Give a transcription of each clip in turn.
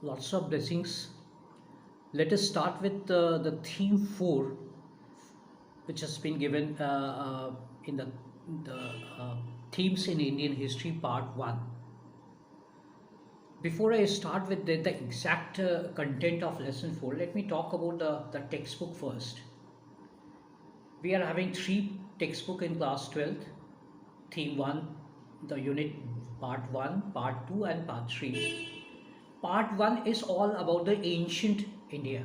Lots of blessings. Let us start with the theme 4, which has been given in the themes in Indian history, part 1. Before I start with the exact content of lesson 4, let me talk about the textbook first. We are having three textbook in class 12th. Theme 1, the unit part 1, part 2, and part 3. Part 1 is all about the ancient India.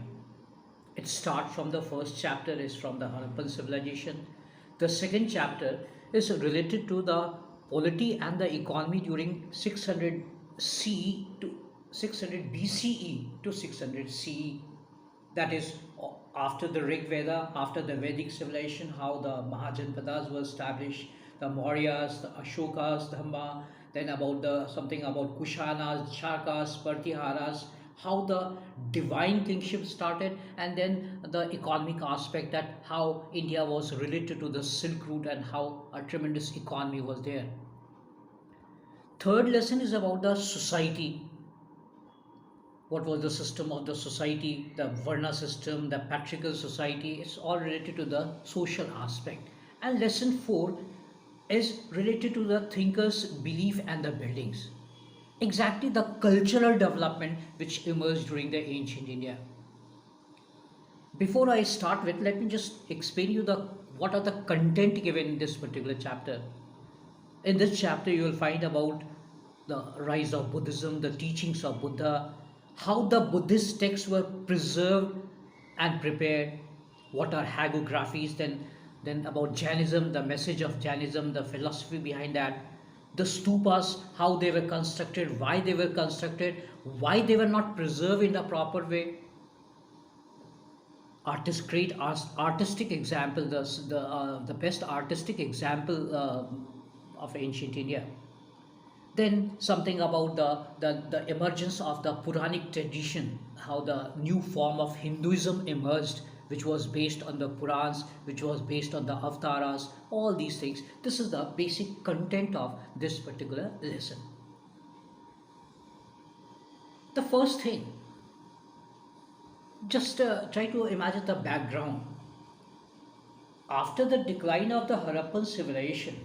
It starts from the first chapter is from the Harappan civilization. The second chapter is related to the polity and the economy during 600 CE to 600 BCE to 600 CE. That is after the Rig Veda, after the Vedic civilization, how the Mahajanpadas were established, the Mauryas, the Ashokas, Dhamma, then about the something about Kushanas, Shakas, Pratiharas, how the divine kingship started, and then the economic aspect, that how India was related to the Silk Route and how a tremendous economy was there. Third lesson is about the society. What was the system of the society, the Varna system, the patriarchal society. It's all related to the social aspect. And lesson 4 is related to the thinkers' belief and the buildings. Exactly the cultural development which emerged during the ancient India. Before I start with, let me just explain you the what are the content given in this particular chapter. In this chapter, you will find about the rise of Buddhism, the teachings of Buddha, how the Buddhist texts were preserved and prepared, what are hagiographies, then about Jainism, the message of Jainism, the philosophy behind that, the stupas, how they were constructed, why they were constructed, why they were not preserved in the proper way. Great artistic example, the best artistic example of ancient India. Then something about the emergence of the Puranic tradition, how the new form of Hinduism emerged, which was based on the Purans, which was based on the Avtaras, all these things. This is the basic content of this particular lesson. The first thing, just try to imagine the background. After the decline of the Harappan civilization,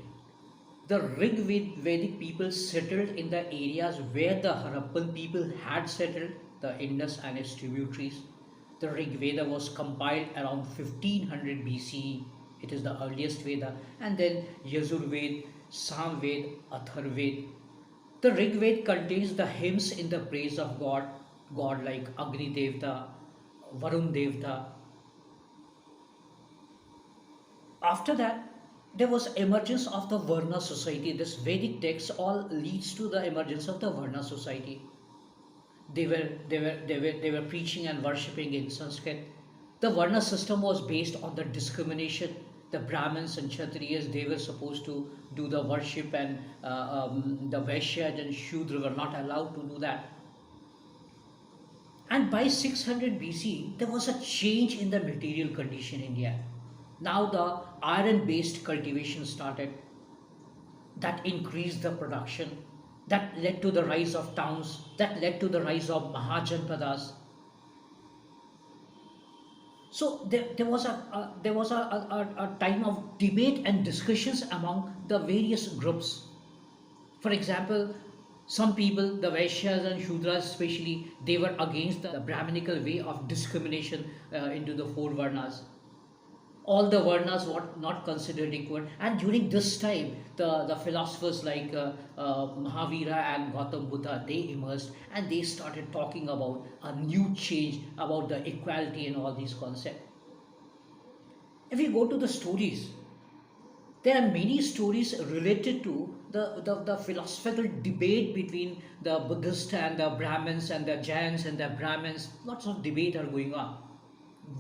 the Vedic people settled in the areas where the Harappan people had settled, the Indus and its tributaries. The Rig Veda was compiled around 1500 BCE. It is the earliest Veda. And then Yajurved, Samved, Atharved. The Rig Veda contains the hymns in the praise of God like Agni Devta, Varun Devta. After that, there was emergence of the Varna society. This Vedic text all leads to the emergence of the Varna society. They were preaching and worshipping in Sanskrit. The Varna system was based on the discrimination. The Brahmins and Kshatriyas, they were supposed to do the worship, and the Vaishyas and Shudra were not allowed to do that. And by 600 BC, there was a change in the material condition in India. Now the iron-based cultivation started. That increased the production. That led to the rise of towns. That led to the rise of Mahajanpadas. So there was a time of debate and discussions among the various groups. For example, some people, the Vaishyas and Shudras especially, they were against the Brahminical way of discrimination into the four Varnas. All the Varnas were not considered equal. And during this time, the philosophers like Mahavira and Gautam Buddha, they emerged and they started talking about a new change, about the equality and all these concepts. If we go to the stories, there are many stories related to the philosophical debate between the Buddhists and the Brahmins and the Jains and the Brahmins. Lots of debate are going on.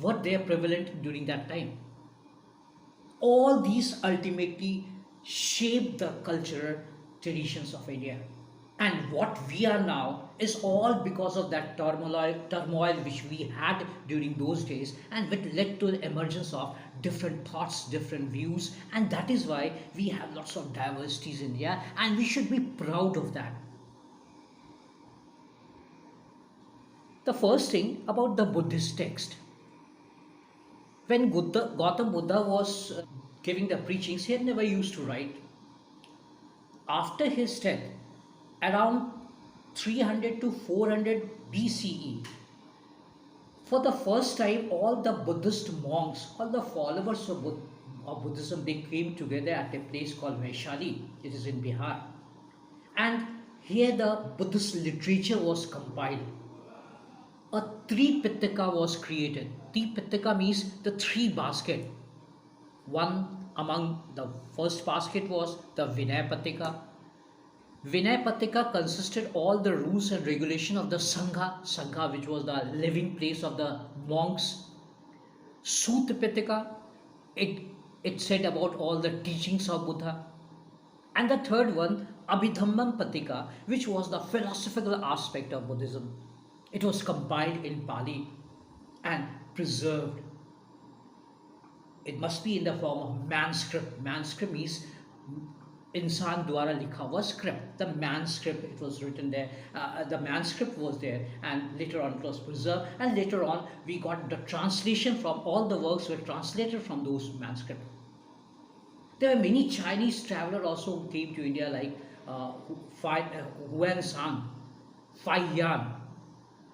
What they are prevalent during that time. All these ultimately shape the cultural traditions of India. And what we are now is all because of that turmoil which we had during those days, and which led to the emergence of different thoughts, different views, and that is why we have lots of diversities in India, and we should be proud of that. The first thing about the Buddhist text. When Gautam Buddha was giving the preachings, he had never used to write. After his death, around 300 to 400 BCE, for the first time, all the Buddhist monks, all the followers of Buddhism, they came together at a place called Vaishali. It is in Bihar. And here the Buddhist literature was compiled. A Tripitaka was created. Tripitaka means the three basket. One among the first basket was the Vinaya Pitaka. Vinaya Pitaka consisted all the rules and regulation of the Sangha which was the living place of the monks. Sutta Pitaka, it said about all the teachings of Buddha. And the third one, Abhidhammam Pitaka, which was the philosophical aspect of Buddhism. It was compiled in Pali and preserved. It must be in the form of manuscript. Manuscript means इंसान द्वारा लिखा हुआ script. The manuscript, it was written there. The manuscript was there, and later on it was preserved. And later on, we got the translation from all the works were translated from those manuscripts. There were many Chinese travelers also who came to India, like Huan San, Fai Yan.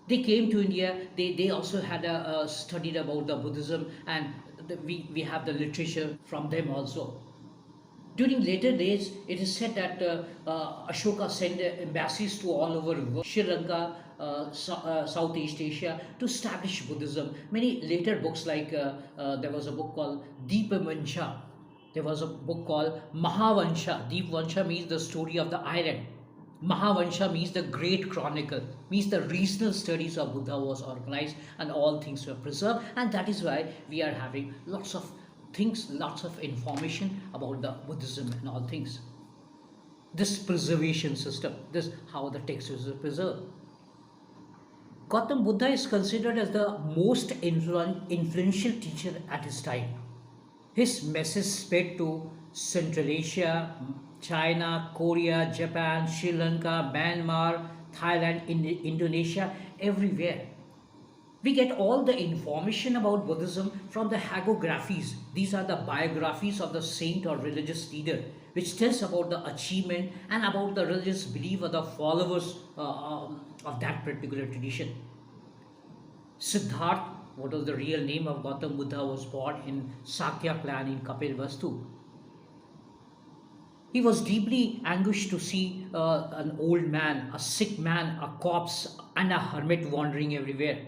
They came to India. They also had studied about the Buddhism, and we have the literature from them also. During later days, it is said that Ashoka sent embassies to all over Sri Lanka, Southeast Asia, to establish Buddhism. Many later books, like there was a book called Deepavansha. There was a book called Mahavansha. Deepavansha means the story of the iron. Mahavansha means the great chronicle, means the regional studies of Buddha was organized and all things were preserved. And that is why we are having lots of things, lots of information about the Buddhism and all things. This preservation system, this how the text is preserved. Gautam Buddha is considered as the most influential teacher at his time. His message spread to Central Asia, China, Korea, Japan, Sri Lanka, Myanmar, Thailand, Indonesia, everywhere. We get all the information about Buddhism from the hagiographies. These are the biographies of the saint or religious leader, which tells about the achievement and about the religious belief of the followers of that particular tradition. Siddhartha, what was the real name of Gautam Buddha, was born in Sakya clan in Kapilvastu. He was deeply anguished to see an old man, a sick man, a corpse, and a hermit wandering everywhere.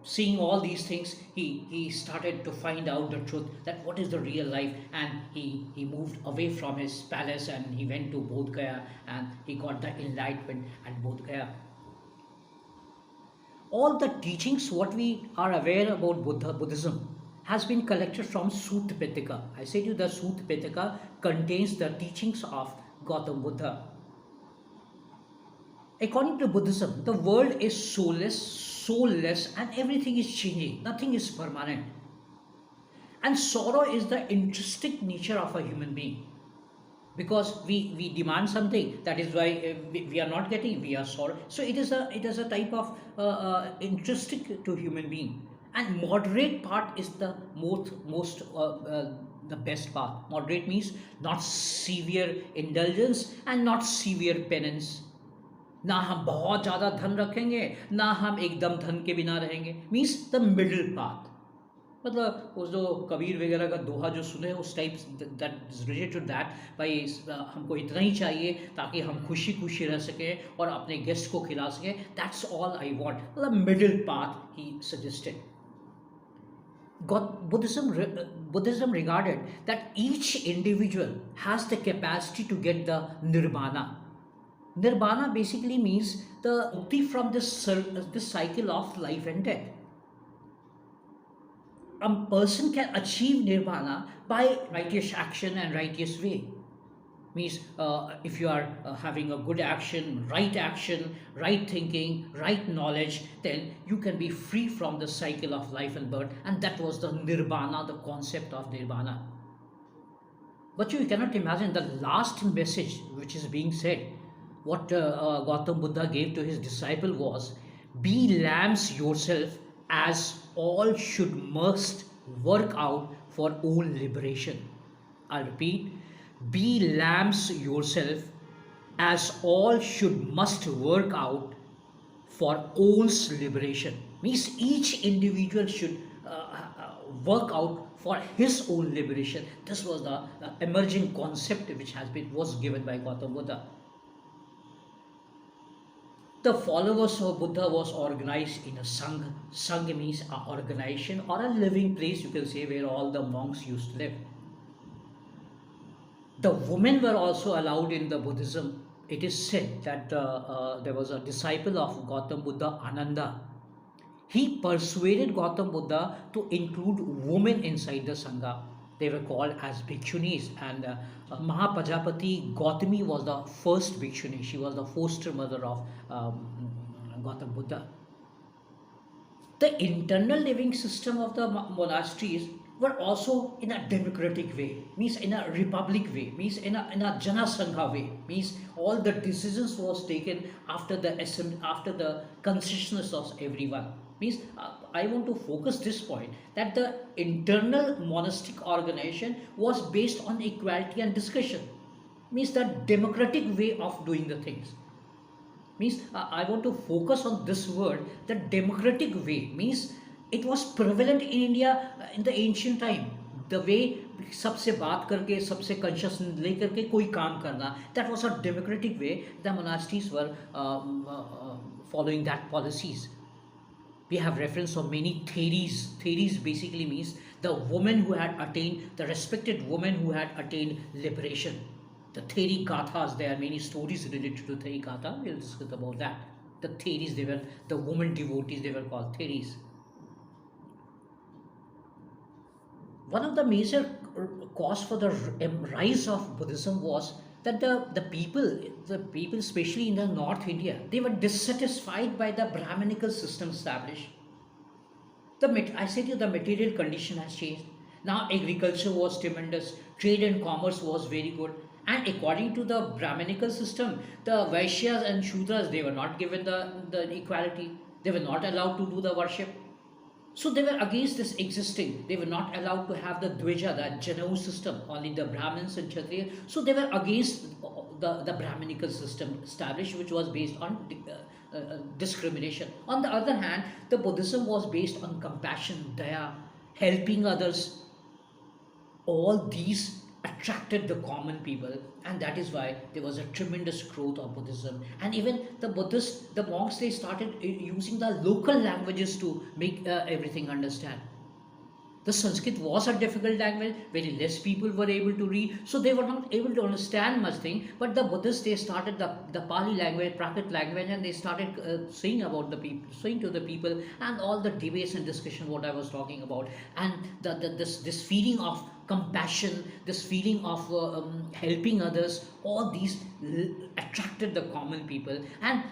Seeing all these things, he started to find out the truth, that what is the real life, and he moved away from his palace and he went to Bodh Gaya, and he got the enlightenment at Bodh Gaya. All the teachings what we are aware about Buddhism has been collected from Sutta Pitaka. I say to you, the Sutta Pitaka contains the teachings of Gautam Buddha. According to Buddhism, the world is soulless, and everything is changing. Nothing is permanent. And sorrow is the intrinsic nature of a human being. Because we demand something, that is why we are not getting, we are sorrow. So it is a type of intrinsic to human being. And moderate part is the most the best path. Moderate means not severe indulgence and not severe penance. ना हम बहुत ज़्यादा धन रखेंगे, ना हम एकदम धन के बिना रहेंगे. Means the middle path. मतलब उस जो कबीर वगैरह का दोहा जो सुने, उस type that is related to that, भाई हमको इतना ही चाहिए ताकि हम खुशी खुशी रह सकें और अपने गेस्ट को खिला सकें. That's all I want. मतलब मिडिल पाथ ही suggested. Buddhism regarded that each individual has the capacity to get the nirvana. Nirvana basically means the mukti from this cycle of life and death. A person can achieve nirvana by righteous action and righteous way. Means if you are having a good action, right thinking, right knowledge, then you can be free from the cycle of life and birth. And that was the nirvana, the concept of nirvana. But you cannot imagine the last message which is being said. what Gautam Buddha gave to his disciple was, be lambs yourself, as all should must work out for own liberation. I'll repeat, be lambs yourself, as all should must work out for own's liberation. Means each individual should work out for his own liberation. This was the emerging concept which was given by Gautam Buddha. The followers of Buddha was organized in a sangha. Sangha means an organization or a living place, you can say, where all the monks used to live. The women were also allowed in the Buddhism. It is said that there was a disciple of Gautam Buddha, Ananda. He persuaded Gautam Buddha to include women inside the Sangha. They were called as bhikshunis, and Mahapajapati Gautami was the first bhikshuni. She was the foster mother of Gautam Buddha. The internal living system of the monasteries were also in a democratic way, means in a republic way, means in a Jana Sangha way, means all the decisions was taken after the consciousness of everyone. Means I want to focus this point, that the internal monastic organization was based on equality and discussion, means the democratic way of doing the things. Means I want to focus on this word, the democratic way, means it was prevalent in India in the ancient time. The way सबसे बात करके सबसे conscious लेकर के कोई काम करना, that was a democratic way. The monasteries were following that policies. We have reference of many theories. Theories basically means the woman who had attained, the respected woman who had attained liberation. The theory gathas, there are many stories related to theory gatha. We'll discuss about that. The theories, they were the woman devotees, they were called theories. One of the major cause for the rise of Buddhism was that the people, especially in the North India, they were dissatisfied by the Brahminical system established. I said to you, the material condition has changed. Now agriculture was tremendous, trade and commerce was very good, and according to the Brahminical system, the Vaishyas and Shudras, they were not given the equality. They were not allowed to do the worship. So they were against this existing. They were not allowed to have the Dvija, the Janau system, only the Brahmins and Kshatriyas. So they were against the Brahminical system established, which was based on discrimination. On the other hand, the Buddhism was based on compassion, daya, helping others. All these attracted the common people, and that is why there was a tremendous growth of Buddhism. And even the Buddhists, the monks, they started using the local languages to make everything understand. The Sanskrit was a difficult language, very less people were able to read, so they were not able to understand much thing. But the Buddhists, they started the Pali language, Prakrit language, and they started saying about the people, saying to the people, and all the debates and discussion what I was talking about, and this feeling of compassion, this feeling of helping others, all these attracted the common people, and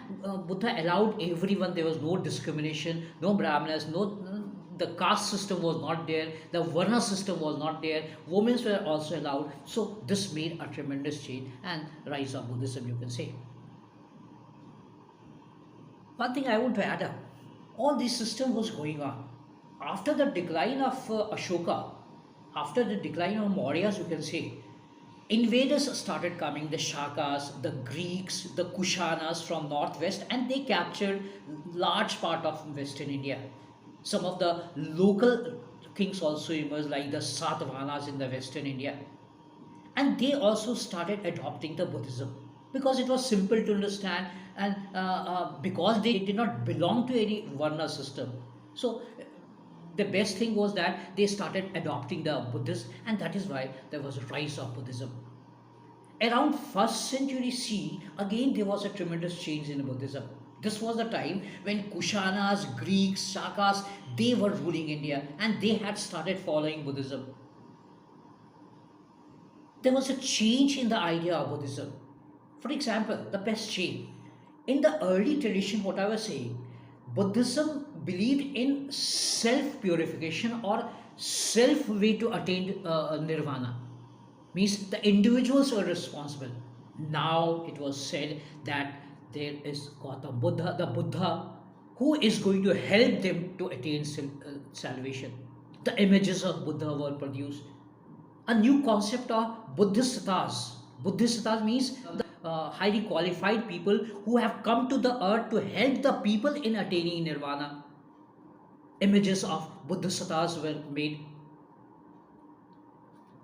Buddha allowed everyone. There was no discrimination, no Brahmanas, the caste system was not there, the Varna system was not there, women were also allowed. So this made a tremendous change and rise of Buddhism, you can say. One thing I want to add up, all this system was going on. After the decline of Ashoka, after the decline of Mauryas, you can say, invaders started coming, the Shakas, the Greeks, the Kushanas from northwest, and they captured large part of Western India. Some of the local kings also emerged, like the Satavahanas in the Western India. And they also started adopting the Buddhism because it was simple to understand, and because they did not belong to any Varna system. So the best thing was that they started adopting the Buddhist, and that is why there was a rise of Buddhism. Around 1st century CE, again there was a tremendous change in Buddhism. This was the time when Kushanas, Greeks, Shakas, they were ruling India, and they had started following Buddhism. There was a change in the idea of Buddhism. For example, the best change. In the early tradition, what I was saying, Buddhism believed in self-purification or self way to attain nirvana. Means the individuals were responsible. Now it was said that there is Gautam Buddha, the Buddha, who is going to help them to attain salvation. The images of Buddha were produced. A new concept of Buddhistas. Buddhistas means the highly qualified people who have come to the earth to help the people in attaining nirvana. Images of Buddhistas were made.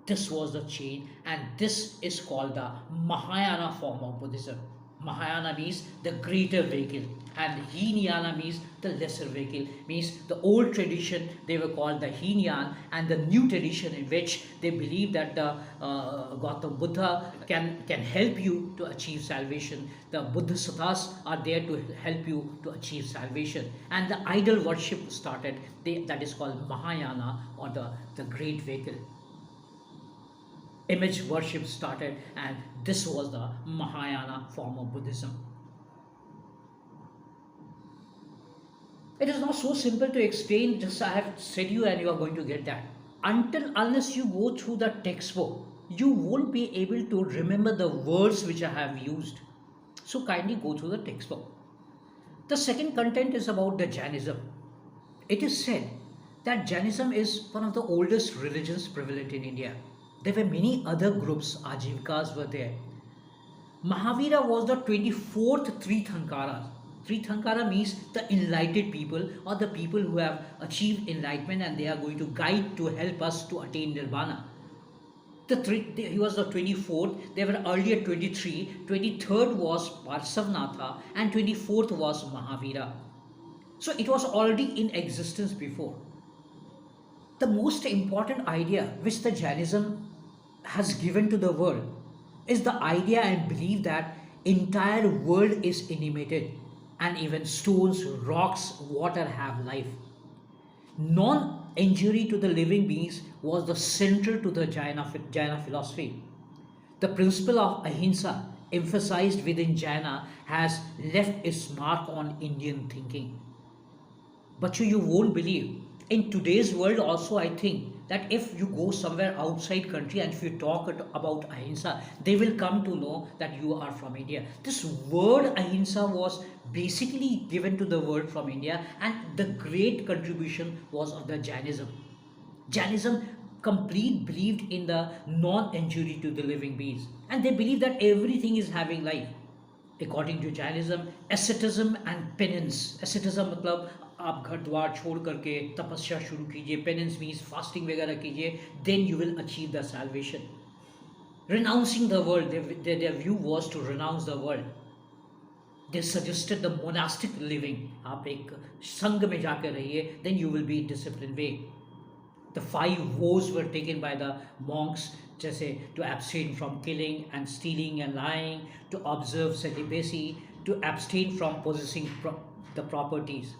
This was the chain, and this is called the Mahayana form of Buddhism. Mahayana means the greater vehicle, and Hinayana means the lesser vehicle. Means the old tradition they were called the Hinayan, and the new tradition in which they believe that the Gautam Buddha can help you to achieve salvation. The Buddhistas are there to help you to achieve salvation, and the idol worship started. That is called Mahayana, or the great vehicle. Image worship started, and this was the Mahayana form of Buddhism. It is not so simple to explain, just I have said you and you are going to get that. Unless you go through the textbook, you won't be able to remember the words which I have used. So kindly go through the textbook. The second content is about the Jainism. It is said that Jainism is one of the oldest religions prevalent in India. There were many other groups, Ajivikas were there. Mahavira was the 24th Tirthankara. Tirthankara means the enlightened people, or the people who have achieved enlightenment and they are going to guide to help us to attain nirvana. He was the 24th, there were earlier 23, 23rd was Parsavnatha, and 24th was Mahavira. So it was already in existence before. The most important idea which the Jainism has given to the world is the idea and belief that entire world is animated, and even stones, rocks, water have life. Non-injury to the living beings was the central to the Jaina philosophy. The principle of ahimsa, emphasized within Jaina, has left its mark on Indian thinking. But you won't believe, in today's world also, I think that if you go somewhere outside country and if you talk about ahimsa, they will come to know that you are from India. This word ahimsa was basically given to the world from India, and the great contribution was of the Jainism. Jainism complete believed in the non-injury to the living beings, and they believe that everything is having life. According to Jainism, asceticism and penance. Asceticism मतलब आप घर द्वार छोड़ करके तपस्या शुरू कीजिए, penance means fasting वगैरह कीजिए, then you will achieve the salvation. Renouncing the world, their view was to renounce the world. They suggested the monastic living. आप एक संघ में जाकर रहिए, then you will be in disciplined way. The 5 vows were taken by the monks, जैसे to abstain from killing and stealing and lying, to observe celibacy, to abstain from possessing the properties.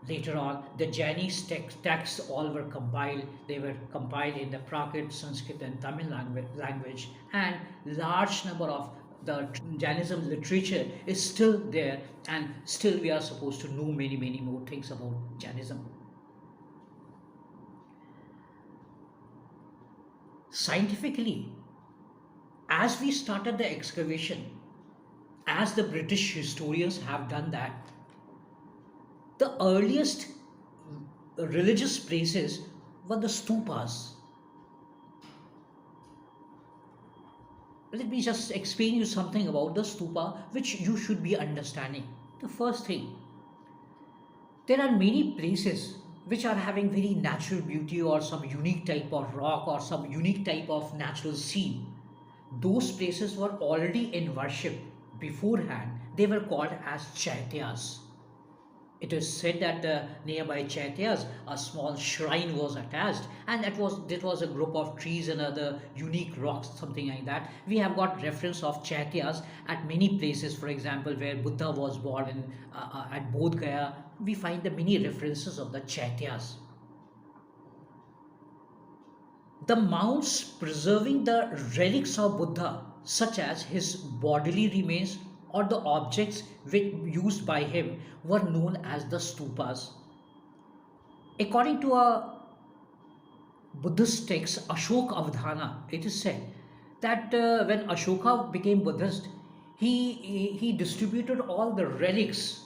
Later on, the Jainese texts all were compiled. They were compiled in the Prakrit, Sanskrit, and Tamil language, and large number of the Jainism literature is still there, and still we are supposed to know many more things about Jainism. Scientifically, as we started the excavation, as the British historians have done that, the earliest religious places were the stupas. Let me just explain you something about the stupa which you should be understanding. The first thing, there are many places which are having very natural beauty, or some unique type of rock, or some unique type of natural scene. Those places were already in worship beforehand. They were called as chaityas. It is said that nearby Chaityas, a small shrine was attached, and that was a group of trees and other unique rocks, something like that. We have got reference of Chaityas at many places. For example, where Buddha was born at Bodh Gaya, we find the many references of the Chaityas. The mounds preserving the relics of Buddha, such as his bodily remains or the objects used by him, were known as the stupas. According to a Buddhist text, Ashok Avadhana, it is said that when Ashoka became Buddhist, he distributed all the relics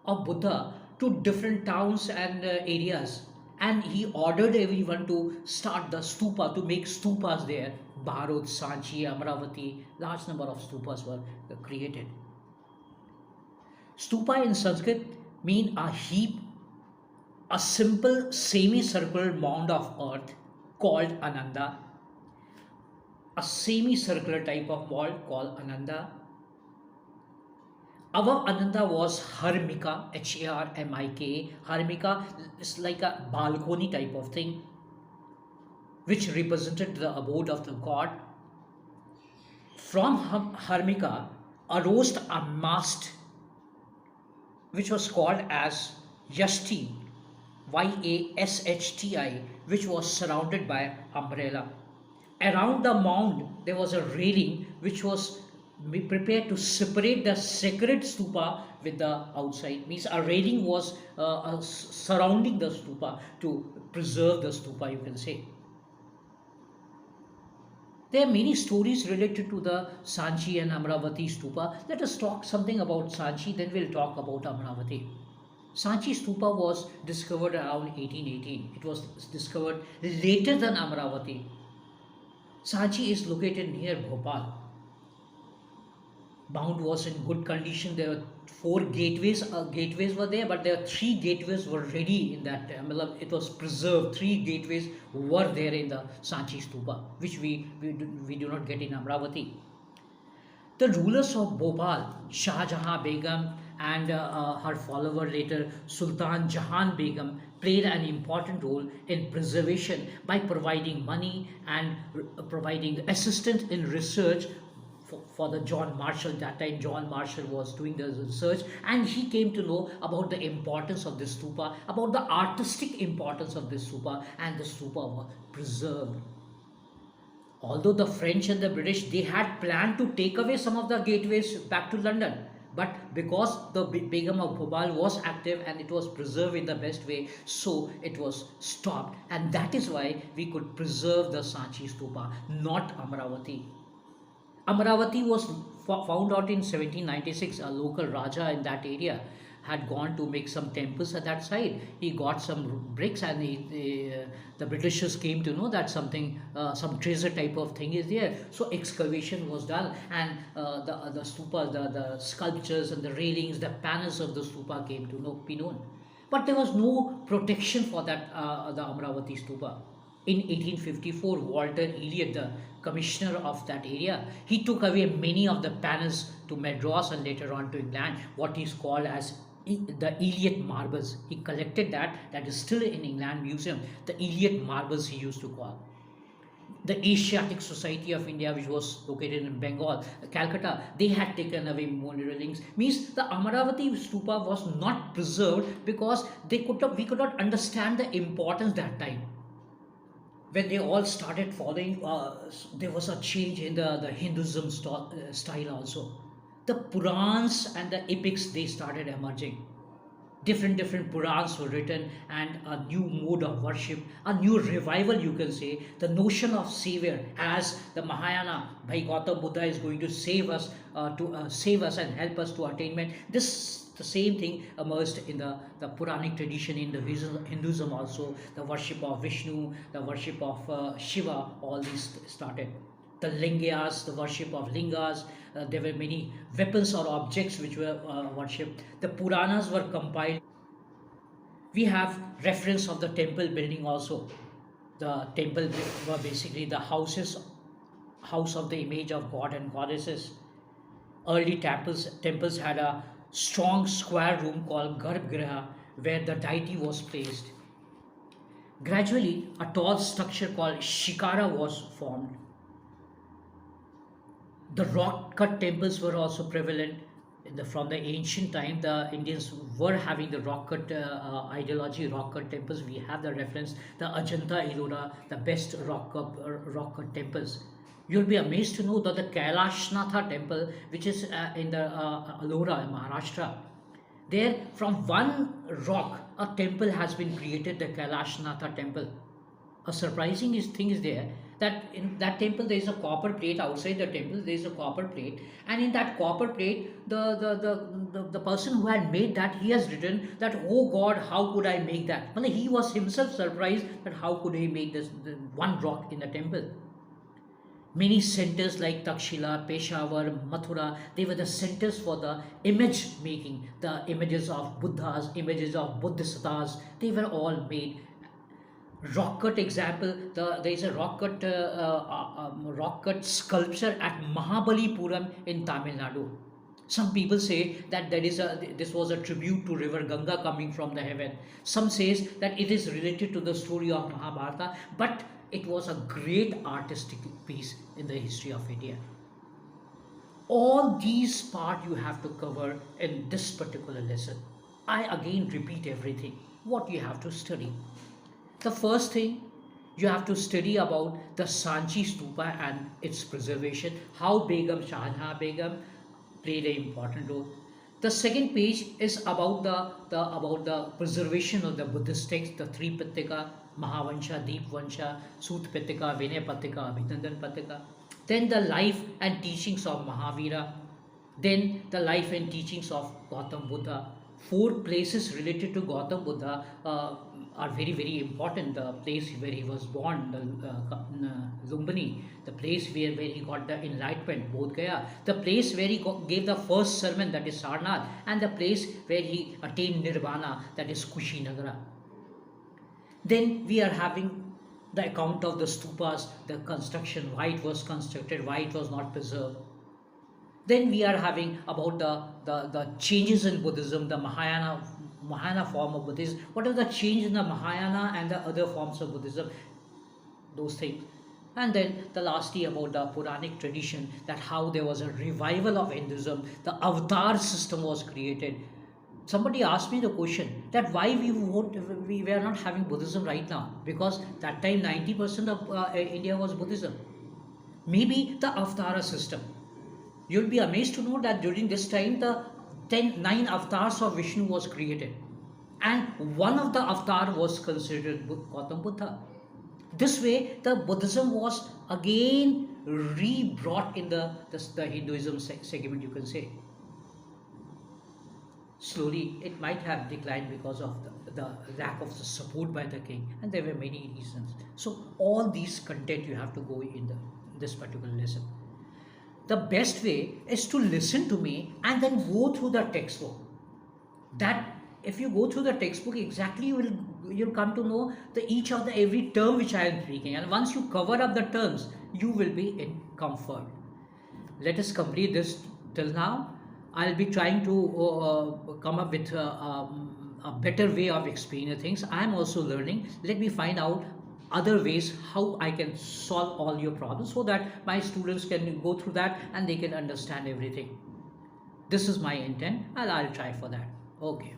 of Buddha to different towns and areas. And he ordered everyone to start the stupa, to make stupas there. Bharut, Sanchi, Amravati, large number of stupas were created. Stupa in Sanskrit mean a heap, a simple semicircular mound of earth called Ananda, a semicircular type of mound called Ananda. Above Ananda was Harmika, Harmika. Harmika is like a balcony type of thing, which represented the abode of the god. From Harmika arose a mast, which was called as Yashti, Yashti, which was surrounded by umbrella. Around the mound there was a railing which was prepared to separate the sacred stupa with the outside. Means a railing was surrounding the stupa to preserve the stupa, you can say. There are many stories related to the Sanchi and Amravati stupa. Let us talk something about Sanchi, then we'll talk about Amravati. Sanchi stupa was discovered around 1818. It was discovered later than Amravati. Sanchi is located near Bhopal. Mound was in good condition. There were four gateways. Gateways were there, but there were three gateways were ready in that time. It was preserved. Three gateways were there in the Sanchi stupa, which we do not get in Amravati. The rulers of Bhopal, Shah Jahan Begum and her follower later Sultan Jahan Begum, played an important role in preservation by providing money and providing assistance in research for the John Marshall. That time John Marshall was doing the research, and he came to know about the importance of this stupa, about the artistic importance of this stupa, and the stupa was preserved. Although the French and the British, they had planned to take away some of the gateways back to London, but because the Begum of Bhopal was active and it was preserved in the best way, so it was stopped, and that is why we could preserve the Sanchi stupa, not Amravati. Amravati was found out in 1796. A local Raja in that area had gone to make some temples at that side. He got some bricks, and the Britishers came to know that some treasure type of thing is there. So excavation was done, and the stupa, the sculptures and the railings, the panels of the stupa came to be known. But there was no protection for that the Amravati stupa. In 1854, Walter Elliot, the commissioner of that area, he took away many of the panels to Madras and later on to England, what is called as the Elliot marbles. He collected that is still in England Museum, the Elliot marbles he used to call. The Asiatic Society of India, which was located in Bengal, Calcutta, they had taken away more railings. Means the Amravati stupa was not preserved because we could not understand the importance that time. When they all started following, there was a change in the Hinduism style also. The Purans and the epics, they started emerging. Different Purans were written, and a new mode of worship, a new revival, you can say. The notion of savior, as the Mahayana, Bhai Gautam Buddha is going to save us, and help us to attainment. The same thing emerged in the Puranic tradition in the Hinduism also. The worship of Vishnu, the worship of Shiva, all these started. The Lingyas, the worship of Lingas, there were many weapons or objects which were worshipped. The Puranas were compiled. We have reference of the temple building also. The temple were basically the house of the image of God and goddesses. Early temples had a strong square room called Garbhagriha, where the deity was placed. Gradually, a tall structure called Shikara was formed. The rock cut temples were also prevalent. From the ancient time, the Indians were having the rock cut ideology, rock cut temples. We have the reference, the Ajanta Ellora, the best rock cut temples. You'll be amazed to know that the Kailashnath temple, which is in the Ellora in Maharashtra, there from one rock a temple has been created, the Kailashnath temple. a surprising thing is there, that in that temple there is a copper plate. Outside the temple there is a copper plate, and in that copper plate, the person who had made that, he has written that, oh God, how could I make that? Well, he was himself surprised that how could he make this the one rock in the temple. Many centers like Takshila, Peshawar, Mathura, they were the centers for the image making. The images of Buddhas, images of Bodhisattvas, they were all made. Rock cut example, there is a rock cut sculpture at Mahabalipuram in Tamil Nadu. Some people say that this was a tribute to river Ganga coming from the heaven. Some says that it is related to the story of Mahabharata, but it was a great artistic piece in the history of India. All these part you have to cover in this particular lesson. I again repeat everything. What you have to study. The first thing, you have to study about the Sanchi Stupa and its preservation, how Begum Shahjahan Begum played an important role. The second page is about the preservation of the Buddhist texts, the three Pitaka, Mahavansha, Deep Vansha, Sut Pitaka, Vinay Pitaka, Abhinandan Pitaka. Then the life and teachings of Mahavira. Then the life and teachings of Gautam Buddha. Four places related to Gautam Buddha are very, very important. The place where he was born, the Lumbini, the place where he got the enlightenment, Bodh Gaya, the place where he gave the first sermon, that is Sarnath, and the place where he attained Nirvana, that is Kushinagara. Then we are having the account of the stupas, the construction, why it was constructed, why it was not preserved. Then we are having about the changes in Buddhism, the Mahayana form of Buddhism. What are the change in the Mahayana and the other forms of Buddhism? Those things. And then the lastly about the Puranic tradition, that how there was a revival of Hinduism, the avatar system was created. Somebody asked me the question that why we were not having Buddhism right now, because that time 90% of India was Buddhism. Maybe the Avatara system. You'll be amazed to know that during this time the 9 avatars of Vishnu was created, and one of the avatar was considered Gautam Buddha. This way the Buddhism was again re-brought in the Hinduism segment, you can say. Slowly it might have declined because of the lack of the support by the king, and there were many reasons. So all these content you have to go in this particular lesson. The best way is to listen to me and then go through the textbook. That if you go through the textbook, exactly you'll come to know each of the every term which I am speaking, and once you cover up the terms, you will be in comfort. Let us complete this till now. I'll be trying to come up with a better way of explaining things. I am also learning. Let me find out other ways how I can solve all your problems, so that my students can go through that and they can understand everything. This is my intent, and I'll try for that. Okay.